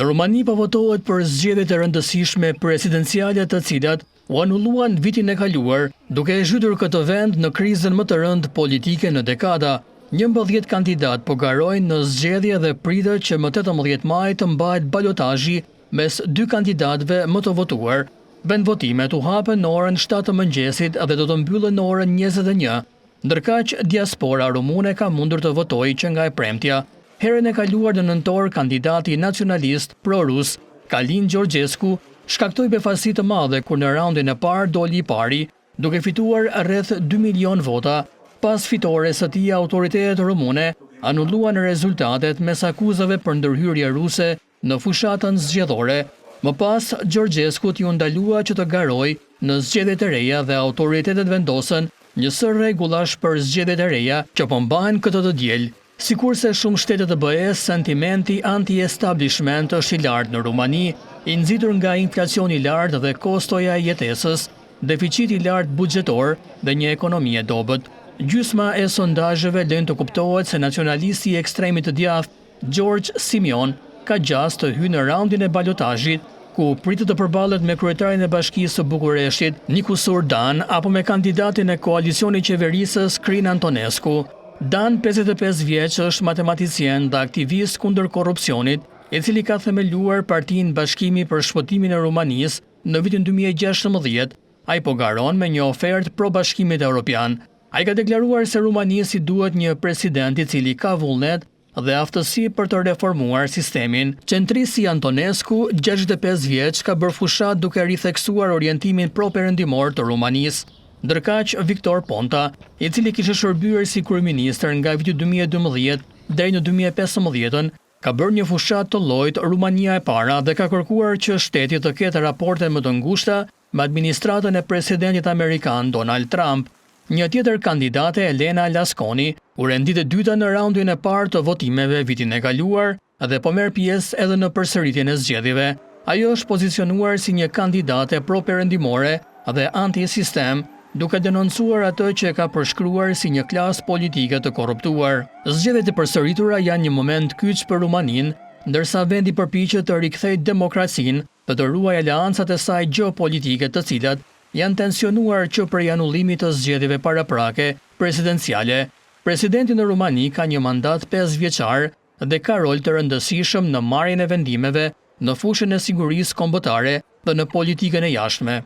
Në Rumani po votohet për zgjedhjet e rëndësishme presidenciale të cilat u anulluan vitin e kaluar, duke e zhytur këtë vend në krizën më të rëndë politike në dekada. 11 kandidat po garojnë në zgjedhje dhe pritet që më 18 maj të mbahet balotazhi mes dy kandidatëve më të votuar. Vendvotimet u hapen në orën 7 të mëngjesit dhe do të mbyllen në orën 21, ndërkaq diaspora rumune ka mundur të votojë që nga e premtja. Herën e kaluar në nëntor, kandidati nacionalist pro-rus, Kalin Gjorgjesku, shkaktoi befasi të madhe kur në raundin e parë doli i pari, duke fituar rreth 2 milion vota. Pas fitores së tij, autoritetet rumune anulluan rezultatet mes akuzave për ndërhyrje ruse në fushatën zgjedhore. Më pas, Gjorgjesku t'u ndalua që të garojë në zgjedhjet e reja dhe autoritetet vendosën një sër rregullash për zgjedhjet e reja që po mbahen këtë të diel. Sikurse shumë shtete të BE-s, sentimenti anti-establishment është i lartë në Rumani, i nxitur nga inflacioni i lartë dhe kostoja e jetesës, deficiti i lartë buxhetor dhe një ekonomi e dobët. Gjysma e sondazheve lën të kuptohet se nacionalisti i ekstremit të djathtë Gjorgj Simion ka gjas të hyjë në raundin e balotazhit, ku pritet të përballet me kryetarin e Bashkisë së Bukureshtit, Nicusur Dan, apo me kandidatin e koalicionit qeverisës Crin Antonescu. Dan, 55 vjeç, është matematicien dhe aktivist kundër korrupsionit, i cili ka themeluar Partinë Bashkimi për Shpëtimin e Rumanisë në vitin 2016. Ai po garon me një ofertë pro Bashkimit Evropian. Ai ka deklaruar se Rumanisi duhet një president i cili ka vullnet dhe aftësi për të reformuar sistemin. Qentristi Antonescu, 65 vjeç, ka bërë fushat duke ritheksuar orientimin pro-perëndimor të Rumanisë. Ndërkaq, Viktor Ponta, i cili kishte shërbyer si kryeministër nga viti 2012 deri në 2015, ka bërë një fushat të llojit Rumania e para dhe ka kërkuar që shteti të ketë raporte më të ngushta me administratën e presidentit amerikan Donald Trump. Një tjetër kandidate, Elena Lasconi, u rendit e dyta në raundin e parë të votimeve vitin e kaluar dhe po merr pjesë edhe në përsëritjen e zgjedhjeve. Ajo është pozicionuar si një kandidate pro-perëndimore dhe anti-sistem, duke denoncuar atë që e ka përshkruar si një klasë politike të korruptuar. Zgjedhjet e përsëritura janë një moment kyç për Rumaninë, ndërsa vendi përpiqet të rikthejë demokracinë dhe të ruajë aleancat e saj gjeopolitike, të cilat janë tensionuar që prej anullimit të zgjedhjeve paraprake presidenciale. Presidenti në Rumani ka një mandat 5 vjeçar dhe ka rol të rëndësishëm në marrjen e vendimeve në fushën e sigurisë kombëtare dhe në politikën e jashtme.